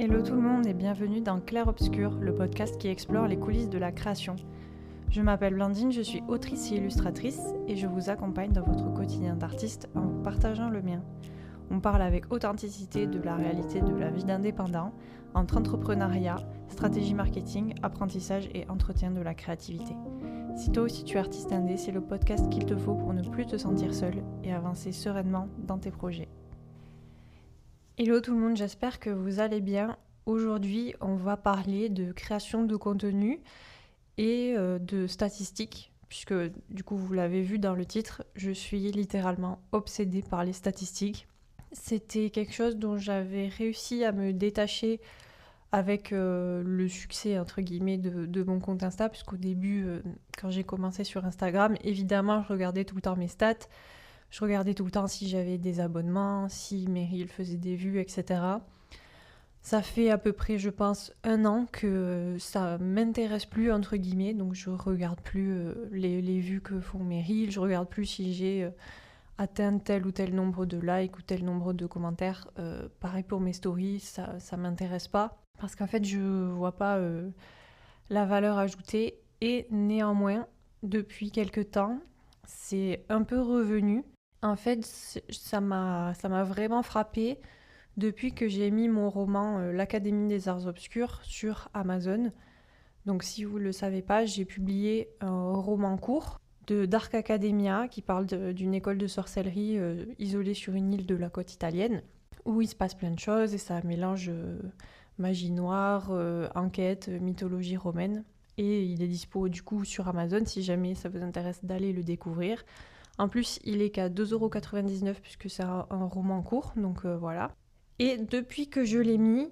Hello tout le monde et bienvenue dans Clair Obscur, le podcast qui explore les coulisses de la création. Je m'appelle Blandine, je suis autrice et illustratrice et je vous accompagne dans votre quotidien d'artiste en vous partageant le mien. On parle avec authenticité de la réalité de la vie d'indépendant, entre entrepreneuriat, stratégie marketing, apprentissage et entretien de la créativité. Si toi aussi tu es artiste indé, c'est le podcast qu'il te faut pour ne plus te sentir seul et avancer sereinement dans tes projets. Hello tout le monde, j'espère que vous allez bien. Aujourd'hui, on va parler de création de contenu et de statistiques, puisque du coup vous l'avez vu dans le titre, je suis littéralement obsédée par les statistiques. C'était quelque chose dont j'avais réussi à me détacher avec le succès entre guillemets de mon compte Insta, puisqu'au début, quand j'ai commencé sur Instagram, évidemment je regardais tout le temps mes stats. Je regardais tout le temps si j'avais des abonnements, si mes reels faisaient des vues, etc. Ça fait à peu près, je pense, 1 an que ça m'intéresse plus, entre guillemets. Donc je regarde plus les vues que font mes reels. Je regarde plus si j'ai atteint tel ou tel nombre de likes ou tel nombre de commentaires. Pareil pour mes stories, ça m'intéresse pas. Parce qu'en fait, je vois pas la valeur ajoutée. Et néanmoins, depuis quelques temps, c'est un peu revenu. En fait, ça m'a vraiment frappée depuis que j'ai mis mon roman L'Académie des Arts Obscurs sur Amazon. Donc si vous ne le savez pas, j'ai publié un roman court de Dark Academia qui parle d'une école de sorcellerie isolée sur une île de la côte italienne où il se passe plein de choses et ça mélange magie noire, enquête, mythologie romaine. Et il est dispo du coup sur Amazon si jamais ça vous intéresse d'aller le découvrir. En plus, il est qu'à 2,99€ puisque c'est un roman court, donc voilà. Et depuis que je l'ai mis,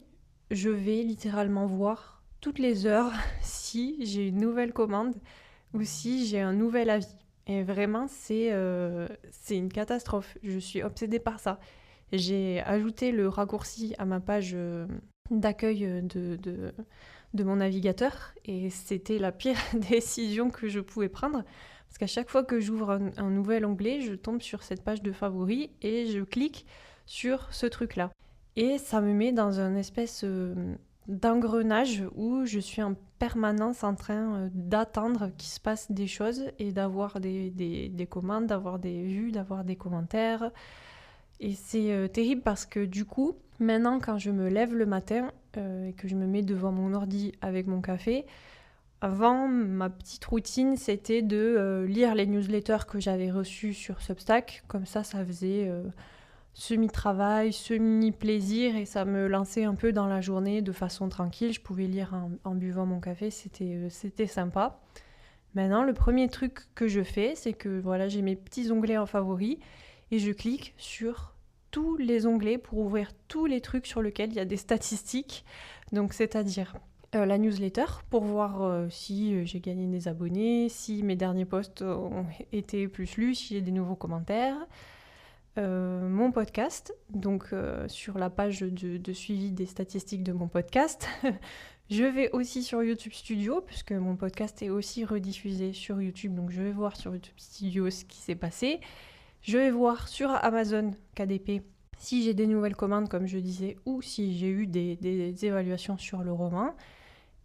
je vais littéralement voir toutes les heures si j'ai une nouvelle commande ou si j'ai un nouvel avis. Et vraiment, c'est une catastrophe. Je suis obsédée par ça. J'ai ajouté le raccourci à ma page d'accueil de mon navigateur et c'était la pire décision que je pouvais prendre. Parce qu'à chaque fois que j'ouvre un nouvel onglet, je tombe sur cette page de favoris et je clique sur ce truc-là. Et ça me met dans une espèce d'engrenage où je suis en permanence en train d'attendre qu'il se passe des choses et d'avoir des commandes, d'avoir des vues, d'avoir des commentaires. Et c'est terrible parce que du coup, maintenant quand je me lève le matin et que je me mets devant mon ordi avec mon café, avant, ma petite routine, c'était de lire les newsletters que j'avais reçus sur Substack. Comme ça faisait semi-travail, semi-plaisir et ça me lançait un peu dans la journée de façon tranquille. Je pouvais lire en buvant mon café, c'était sympa. Maintenant, le premier truc que je fais, c'est que voilà, j'ai mes petits onglets en favoris et je clique sur tous les onglets pour ouvrir tous les trucs sur lesquels il y a des statistiques. Donc, c'est-à-dire la newsletter pour voir si j'ai gagné des abonnés, si mes derniers posts ont été plus lus, si j'ai des nouveaux commentaires. Mon podcast, donc sur la page de suivi des statistiques de mon podcast. Je vais aussi sur YouTube Studio, puisque mon podcast est aussi rediffusé sur YouTube, donc je vais voir sur YouTube Studio ce qui s'est passé. Je vais voir sur Amazon KDP si j'ai des nouvelles commandes, comme je disais, ou si j'ai eu des évaluations sur le roman.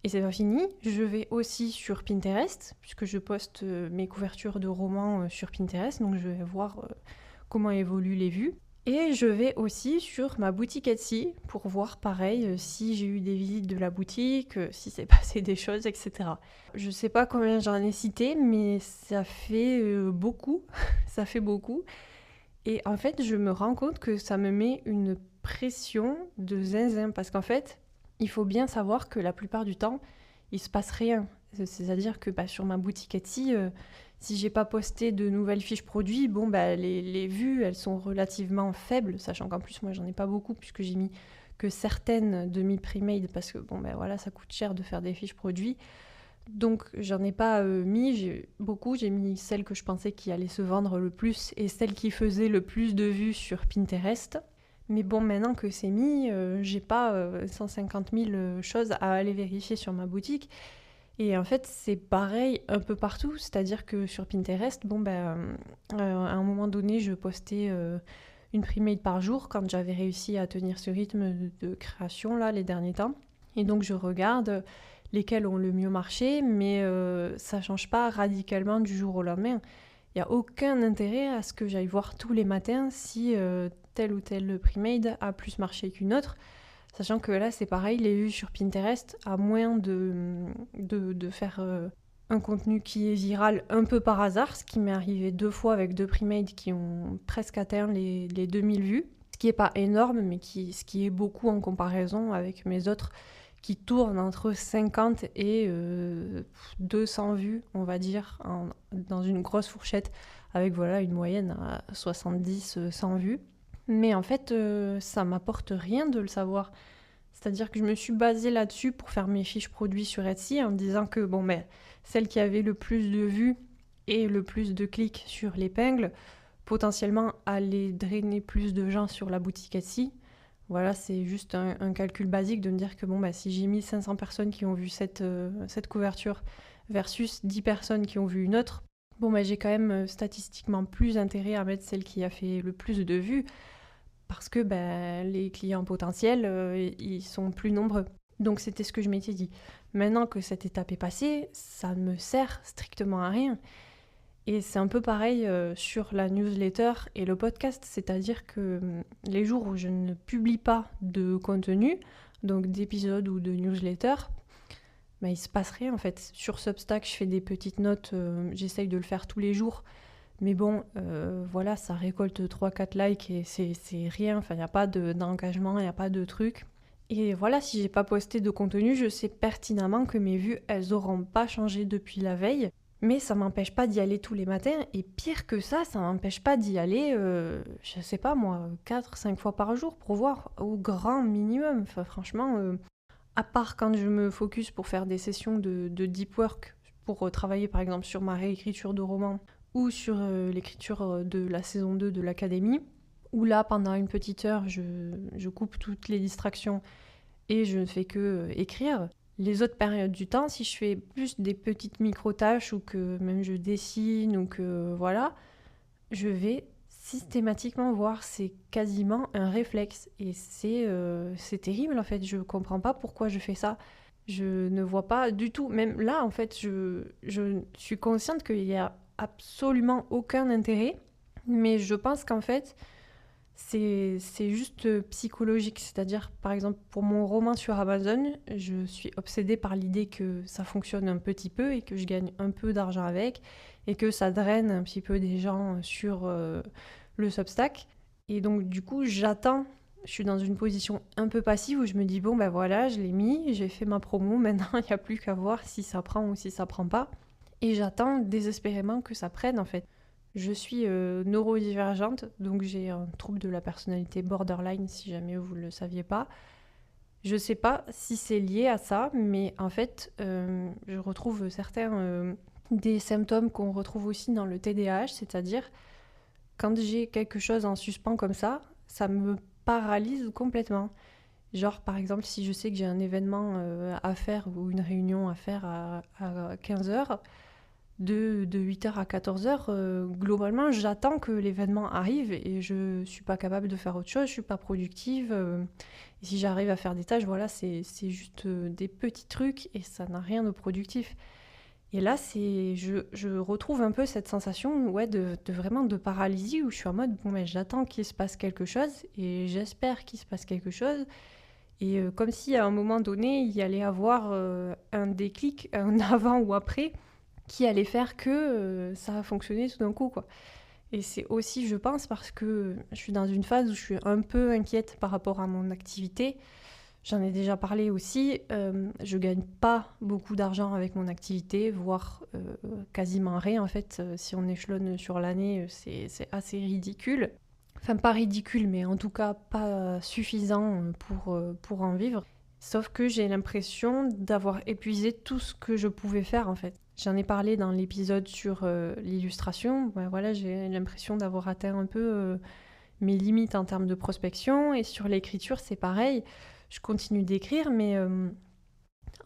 Et c'est pas fini, je vais aussi sur Pinterest, puisque je poste mes couvertures de romans sur Pinterest, donc je vais voir comment évoluent les vues. Et je vais aussi sur ma boutique Etsy pour voir pareil si j'ai eu des visites de la boutique, si s'est passé des choses, etc. Je sais pas combien j'en ai cité, mais ça fait beaucoup, ça fait beaucoup. Et en fait, je me rends compte que ça me met une pression de zinzin, parce qu'en fait, il faut bien savoir que la plupart du temps, il se passe rien. C'est-à-dire que sur ma boutique Etsy, si j'ai pas posté de nouvelles fiches produits, les vues, elles sont relativement faibles, sachant qu'en plus, moi, j'en ai pas beaucoup, puisque j'ai mis que certaines de mes pre-made, parce que ça coûte cher de faire des fiches produits. Donc, j'en ai pas mis beaucoup, j'ai mis celles que je pensais qui allaient se vendre le plus et celles qui faisaient le plus de vues sur Pinterest. Mais bon, maintenant que c'est mis, j'ai pas 150 000 choses à aller vérifier sur ma boutique. Et en fait, c'est pareil un peu partout. C'est-à-dire que sur Pinterest, à un moment donné, je postais une premade par jour quand j'avais réussi à tenir ce rythme de création là les derniers temps. Et donc je regarde lesquels ont le mieux marché, mais ça change pas radicalement du jour au lendemain. Il n'y a aucun intérêt à ce que j'aille voir tous les matins si telle ou telle premade a plus marché qu'une autre, sachant que là c'est pareil, les vues sur Pinterest, à moins de faire un contenu qui est viral un peu par hasard, ce qui m'est arrivé 2 fois avec 2 premades qui ont presque atteint les 2000 vues, ce qui n'est pas énorme, mais ce qui est beaucoup en comparaison avec mes autres qui tournent entre 50 et 200 vues, on va dire, dans une grosse fourchette, avec voilà, une moyenne à 70-100 vues. Mais en fait, ça m'apporte rien de le savoir. C'est-à-dire que je me suis basée là-dessus pour faire mes fiches produits sur Etsy en me disant que celle qui avait le plus de vues et le plus de clics sur l'épingle, potentiellement allait drainer plus de gens sur la boutique Etsy. Voilà, c'est juste un calcul basique de me dire que si j'ai 1500 personnes qui ont vu cette couverture versus 10 personnes qui ont vu une autre, j'ai quand même statistiquement plus intérêt à mettre celle qui a fait le plus de vues parce que les clients potentiels, ils sont plus nombreux. Donc c'était ce que je m'étais dit. Maintenant que cette étape est passée, ça ne me sert strictement à rien. Et c'est un peu pareil sur la newsletter et le podcast, c'est-à-dire que les jours où je ne publie pas de contenu, donc d'épisodes ou de newsletter, il se passe rien en fait. Sur Substack, je fais des petites notes, j'essaye de le faire tous les jours, mais voilà, ça récolte 3-4 likes et c'est rien, il n'y a pas d'engagement, il n'y a pas de truc. Et voilà, si j'ai pas posté de contenu, je sais pertinemment que mes vues, elles auront pas changé depuis la veille. Mais ça m'empêche pas d'y aller tous les matins, et pire que ça m'empêche pas d'y aller, je sais pas moi, 4-5 fois par jour pour voir, au grand minimum. Enfin, franchement, à part quand je me focus pour faire des sessions de deep work, pour travailler par exemple sur ma réécriture de roman, ou sur l'écriture de la saison 2 de l'Académie, où là, pendant une petite heure, je coupe toutes les distractions et je ne fais que écrire. Les autres périodes du temps, si je fais plus des petites micro-tâches ou que même je dessine ou que voilà, je vais systématiquement voir, c'est quasiment un réflexe. Et c'est terrible en fait, je comprends pas pourquoi je fais ça. Je ne vois pas du tout, même là en fait, je suis consciente qu'il y a absolument aucun intérêt, mais je pense qu'en fait, c'est juste psychologique, c'est-à-dire par exemple pour mon roman sur Amazon, je suis obsédée par l'idée que ça fonctionne un petit peu et que je gagne un peu d'argent avec et que ça draine un petit peu des gens sur le Substack. Et donc du coup j'attends, je suis dans une position un peu passive où je me dis voilà, je l'ai mis, j'ai fait ma promo, maintenant il n'y a plus qu'à voir si ça prend ou si ça prend pas. Et j'attends désespérément que ça prenne en fait. Je suis neurodivergente, donc j'ai un trouble de la personnalité borderline, si jamais vous ne le saviez pas. Je ne sais pas si c'est lié à ça, mais en fait, je retrouve certains des symptômes qu'on retrouve aussi dans le TDAH, c'est-à-dire quand j'ai quelque chose en suspens comme ça me paralyse complètement. Genre, par exemple, si je sais que j'ai un événement à faire ou une réunion à faire à 15h, de 8h à 14h, globalement, j'attends que l'événement arrive et je suis pas capable de faire autre chose, je suis pas productive. Et si j'arrive à faire des tâches, voilà, c'est juste des petits trucs et ça n'a rien de productif. Et là, je retrouve un peu cette sensation de vraiment de paralysie où je suis en mode, j'attends qu'il se passe quelque chose et j'espère qu'il se passe quelque chose. Et comme si à un moment donné, il y allait avoir un déclic, un avant ou après, qui allait faire que ça va fonctionner tout d'un coup, quoi. Et c'est aussi, je pense, parce que je suis dans une phase où je suis un peu inquiète par rapport à mon activité. J'en ai déjà parlé aussi, je gagne pas beaucoup d'argent avec mon activité, voire quasiment rien en fait. Si on échelonne sur l'année, c'est assez ridicule. Enfin, pas ridicule, mais en tout cas pas suffisant pour en vivre. Sauf que j'ai l'impression d'avoir épuisé tout ce que je pouvais faire en fait. J'en ai parlé dans l'épisode sur l'illustration. Voilà, j'ai l'impression d'avoir atteint un peu mes limites en termes de prospection. Et sur l'écriture, c'est pareil. Je continue d'écrire, mais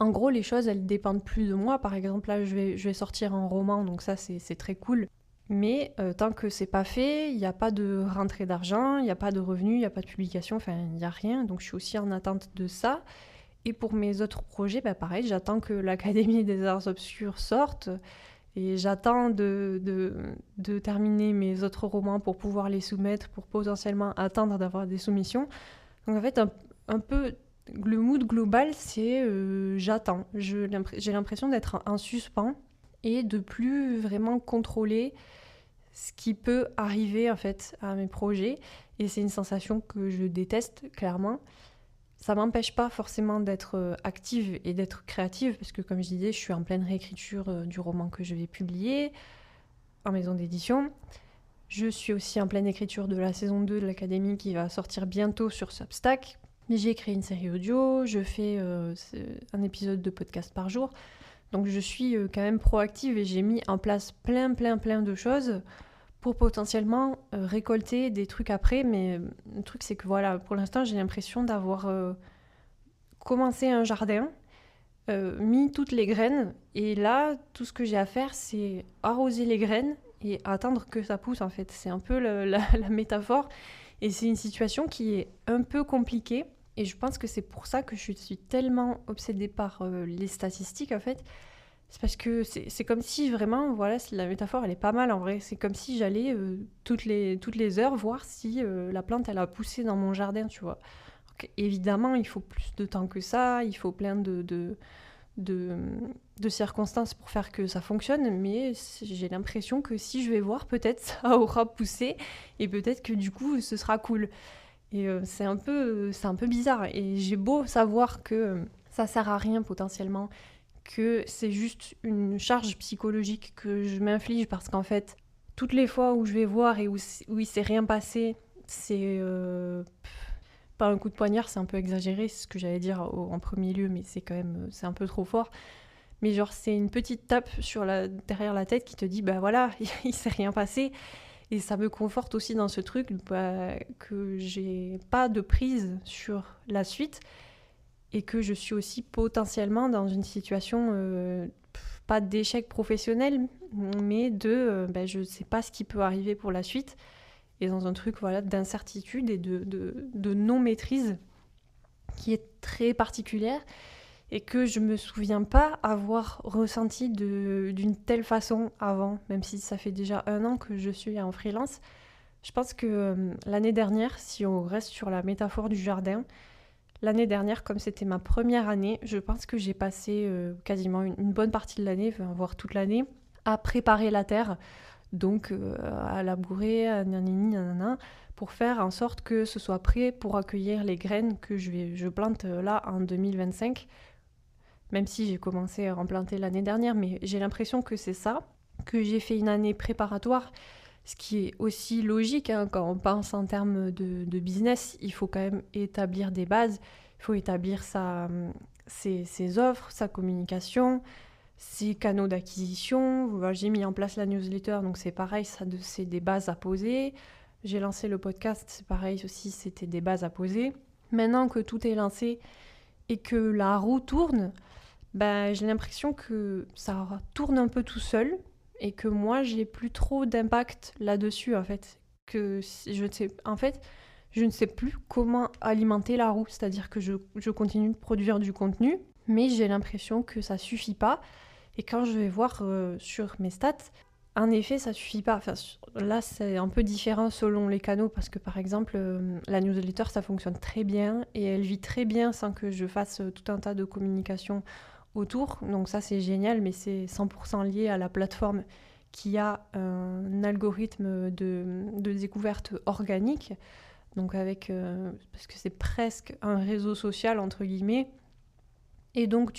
en gros, les choses, elles dépendent plus de moi. Par exemple, là, je vais sortir un roman, donc ça, c'est très cool. Mais tant que c'est pas fait, il n'y a pas de rentrée d'argent, il n'y a pas de revenus, il n'y a pas de publication, enfin il n'y a rien. Donc je suis aussi en attente de ça. Et pour mes autres projets, pareil, j'attends que l'Académie des Arts Obscurs sorte. Et j'attends de terminer mes autres romans pour pouvoir les soumettre, pour potentiellement attendre d'avoir des soumissions. Donc en fait, un peu, le mood global, c'est j'attends. J'ai l'impression d'être en suspens et de plus vraiment contrôler ce qui peut arriver en fait à mes projets. Et c'est une sensation que je déteste clairement. Ça m'empêche pas forcément d'être active et d'être créative, parce que comme je disais, je suis en pleine réécriture du roman que je vais publier en maison d'édition. Je suis aussi en pleine écriture de la saison 2 de l'Académie qui va sortir bientôt sur Substack. J'ai créé une série audio, je fais un épisode de podcast par jour. Donc je suis quand même proactive et j'ai mis en place plein de choses pour potentiellement récolter des trucs après. Mais le truc, c'est que voilà, pour l'instant, j'ai l'impression d'avoir commencé un jardin, mis toutes les graines. Et là, tout ce que j'ai à faire, c'est arroser les graines et attendre que ça pousse, en fait. C'est un peu la métaphore. Et c'est une situation qui est un peu compliquée. Et je pense que c'est pour ça que je suis tellement obsédée par les statistiques, en fait. C'est parce que c'est comme si vraiment, voilà, la métaphore, elle est pas mal en vrai. C'est comme si j'allais toutes les heures voir si la plante, elle a poussé dans mon jardin, tu vois. Donc, évidemment, il faut plus de temps que ça, il faut plein de circonstances pour faire que ça fonctionne, mais j'ai l'impression que si je vais voir, peut-être ça aura poussé et peut-être que du coup, ce sera cool. Et c'est un peu bizarre. Et j'ai beau savoir que ça sert à rien potentiellement, que c'est juste une charge psychologique que je m'inflige parce qu'en fait, toutes les fois où je vais voir et où il s'est rien passé, c'est pas un coup de poignard, c'est un peu exagéré, c'est ce que j'allais dire en premier lieu, mais c'est quand même, c'est un peu trop fort. Mais genre, c'est une petite tape derrière la tête qui te dit, bah voilà, il s'est rien passé. Et ça me conforte aussi dans ce truc que j'ai pas de prise sur la suite et que je suis aussi potentiellement dans une situation, pas d'échec professionnel, mais je sais pas ce qui peut arriver pour la suite. Et dans un truc voilà, d'incertitude et de non-maîtrise qui est très particulière et que je me souviens pas avoir ressenti d'une telle façon avant, même si ça fait déjà 1 an que je suis en freelance. Je pense que l'année dernière, si on reste sur la métaphore du jardin, l'année dernière, comme c'était ma première année, je pense que j'ai passé quasiment une bonne partie de l'année, voire toute l'année, à préparer la terre, donc à labourer, pour faire en sorte que ce soit prêt pour accueillir les graines que je plante là en 2025. Même si j'ai commencé à en planter l'année dernière, mais j'ai l'impression que c'est ça, que j'ai fait une année préparatoire, ce qui est aussi logique, hein, quand on pense en termes de business, il faut quand même établir des bases, il faut établir ses offres, sa communication, ses canaux d'acquisition. J'ai mis en place la newsletter, donc c'est pareil, c'est des bases à poser. J'ai lancé le podcast, c'est pareil aussi, c'était des bases à poser. Maintenant que tout est lancé et que la roue tourne, j'ai l'impression que ça tourne un peu tout seul et que moi, j'ai plus trop d'impact là-dessus, en fait. Je ne sais plus comment alimenter la roue. C'est-à-dire que je continue de produire du contenu, mais j'ai l'impression que ça suffit pas. Et quand je vais voir sur mes stats, en effet, ça suffit pas. Enfin, là, c'est un peu différent selon les canaux parce que, par exemple, la newsletter, ça fonctionne très bien et elle vit très bien sans que je fasse tout un tas de communication autour. Donc ça, c'est génial, mais c'est 100% lié à la plateforme qui a un algorithme de découverte organique. Donc parce que c'est presque un réseau social, entre guillemets. Et donc,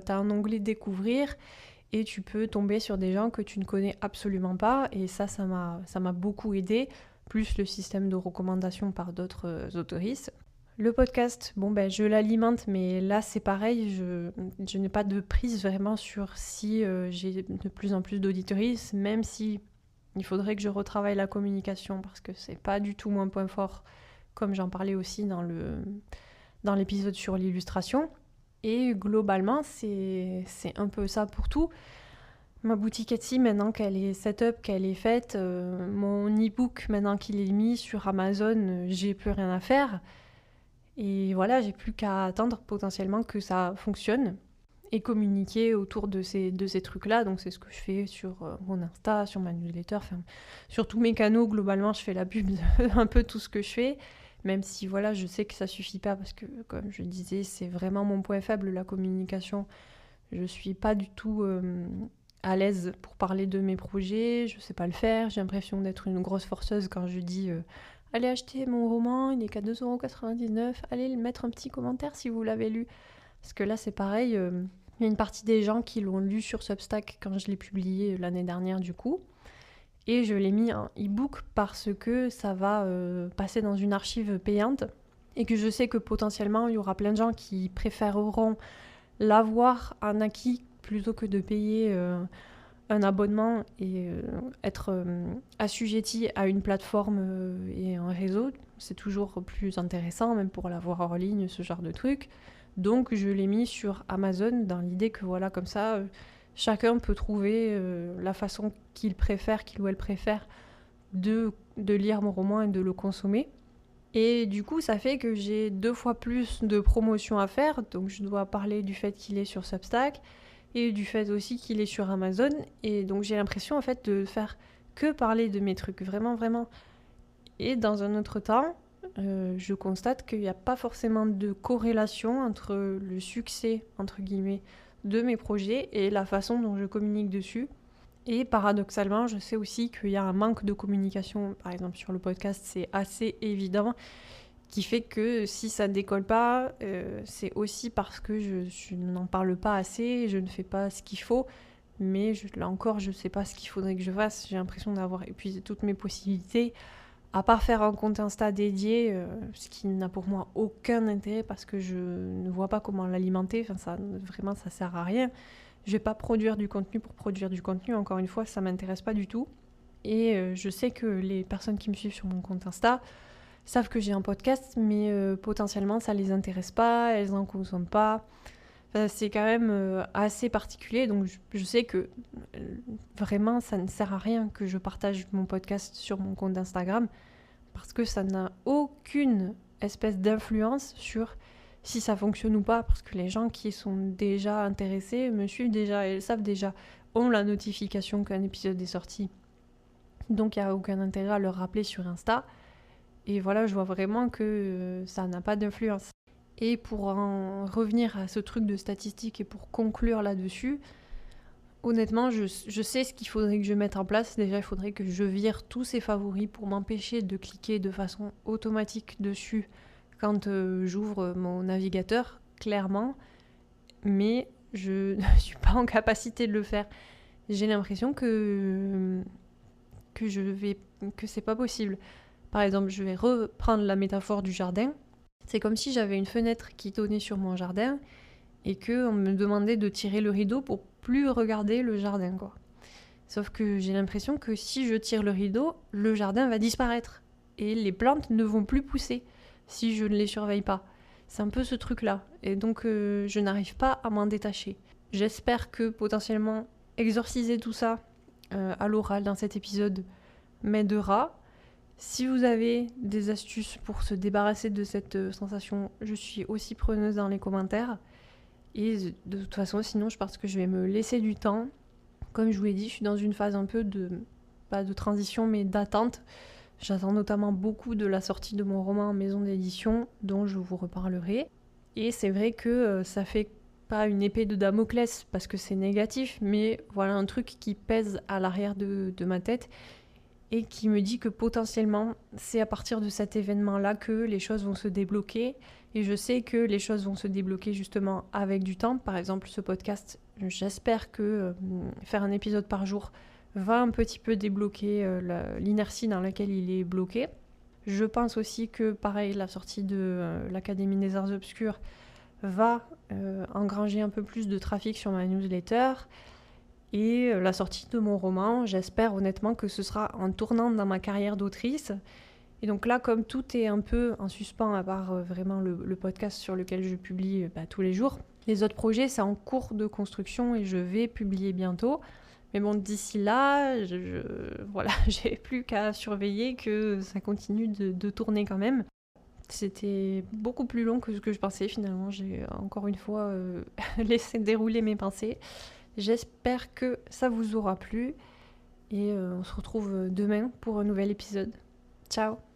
t'as un onglet découvrir et tu peux tomber sur des gens que tu ne connais absolument pas. Et ça m'a beaucoup aidé, plus le système de recommandation par d'autres autoristes. Le podcast, je l'alimente, mais là c'est pareil, je n'ai pas de prise vraiment sur si j'ai de plus en plus d'auditories, même si il faudrait que je retravaille la communication parce que c'est pas du tout mon point fort, comme j'en parlais aussi dans l'épisode sur l'illustration. Et globalement, c'est un peu ça pour tout. Ma boutique Etsy, maintenant qu'elle est set-up, qu'elle est faite, mon e-book, maintenant qu'il est mis sur Amazon, j'ai plus rien à faire. Et voilà, j'ai plus qu'à attendre potentiellement que ça fonctionne et communiquer autour de ces trucs-là. Donc c'est ce que je fais sur mon Insta, sur ma newsletter, sur tous mes canaux. Globalement, je fais la pub de un peu tout ce que je fais. Même si voilà, je sais que ça suffit pas parce que, comme je disais, c'est vraiment mon point faible, la communication. Je suis pas du tout à l'aise pour parler de mes projets, je sais pas le faire. J'ai l'impression d'être une grosse forceuse quand je dis allez acheter mon roman, il est qu'à 2,99 €, allez mettre un petit commentaire si vous l'avez lu. Parce que là, c'est pareil, il y a une partie des gens qui l'ont lu sur Substack quand je l'ai publié l'année dernière du coup. Et je l'ai mis en e-book parce que ça va passer dans une archive payante et que je sais que potentiellement, il y aura plein de gens qui préféreront l'avoir en acquis plutôt que de payer un abonnement et être assujetti à une plateforme et un réseau. C'est toujours plus intéressant, même pour l'avoir hors ligne, ce genre de truc. Donc je l'ai mis sur Amazon dans l'idée que voilà, comme ça, chacun peut trouver la façon qu'il ou elle préfère de lire mon roman et de le consommer. Et du coup, ça fait que j'ai 2 fois plus de promotions à faire. Donc je dois parler du fait qu'il est sur Substack et du fait aussi qu'il est sur Amazon. Et donc j'ai l'impression en fait de faire que parler de mes trucs, vraiment, vraiment. Et dans un autre temps, je constate qu'il n'y a pas forcément de corrélation entre le succès, entre guillemets, de mes projets et la façon dont je communique dessus. Et paradoxalement, je sais aussi qu'il y a un manque de communication, par exemple sur le podcast, c'est assez évident, qui fait que si ça ne décolle pas, c'est aussi parce que je n'en parle pas assez, je ne fais pas ce qu'il faut, mais là encore, je ne sais pas ce qu'il faudrait que je fasse, j'ai l'impression d'avoir épuisé toutes mes possibilités, à part faire un compte Insta dédié, ce qui n'a pour moi aucun intérêt parce que je ne vois pas comment l'alimenter, vraiment ça sert à rien. Je vais pas produire du contenu pour produire du contenu, encore une fois, ça m'intéresse pas du tout. Et je sais que les personnes qui me suivent sur mon compte Insta savent que j'ai un podcast, mais potentiellement ça les intéresse pas, elles en consomment pas. Enfin, c'est quand même assez particulier, donc je sais que vraiment ça ne sert à rien que je partage mon podcast sur mon compte Instagram, parce que ça n'a aucune espèce d'influence sur si ça fonctionne ou pas, parce que les gens qui sont déjà intéressés me suivent déjà, et savent déjà, ont la notification qu'un épisode est sorti. Donc il n'y a aucun intérêt à leur rappeler sur Insta. Et voilà, je vois vraiment que ça n'a pas d'influence. Et pour en revenir à ce truc de statistiques et pour conclure là-dessus, honnêtement, je sais ce qu'il faudrait que je mette en place. Déjà, il faudrait que je vire tous ces favoris pour m'empêcher de cliquer de façon automatique dessus quand j'ouvre mon navigateur, clairement. Mais je ne suis pas en capacité de le faire. J'ai l'impression que c'est pas possible. Par exemple, je vais reprendre la métaphore du jardin. C'est comme si j'avais une fenêtre qui donnait sur mon jardin et qu'on me demandait de tirer le rideau pour plus regarder le jardin, quoi. Sauf que j'ai l'impression que si je tire le rideau, le jardin va disparaître et les plantes ne vont plus pousser si je ne les surveille pas. C'est un peu ce truc-là. Et donc, je n'arrive pas à m'en détacher. J'espère que potentiellement exorciser tout ça à l'oral dans cet épisode m'aidera. Si vous avez des astuces pour se débarrasser de cette sensation, je suis aussi preneuse dans les commentaires. Et de toute façon, sinon, je pense que je vais me laisser du temps. Comme je vous l'ai dit, je suis dans une phase un peu pas de transition, mais d'attente. J'attends notamment beaucoup de la sortie de mon roman en maison d'édition, dont je vous reparlerai. Et c'est vrai que ça fait pas une épée de Damoclès, parce que c'est négatif, mais voilà un truc qui pèse à l'arrière de ma tête et qui me dit que potentiellement, c'est à partir de cet événement-là que les choses vont se débloquer. Et je sais que les choses vont se débloquer justement avec du temps. Par exemple, ce podcast, j'espère que faire un épisode par jour va un petit peu débloquer l'inertie dans laquelle il est bloqué. Je pense aussi que, pareil, la sortie de l'Académie des Arts Obscurs va engranger un peu plus de trafic sur ma newsletter. Et la sortie de mon roman, j'espère honnêtement que ce sera en tournant dans ma carrière d'autrice. Et donc là, comme tout est un peu en suspens, à part vraiment le podcast sur lequel je publie tous les jours, les autres projets, c'est en cours de construction et je vais publier bientôt. Mais bon, d'ici là, voilà, j'ai plus qu'à surveiller que ça continue de tourner quand même. C'était beaucoup plus long que ce que je pensais finalement. J'ai encore une fois laissé dérouler mes pensées. J'espère que ça vous aura plu et on se retrouve demain pour un nouvel épisode. Ciao!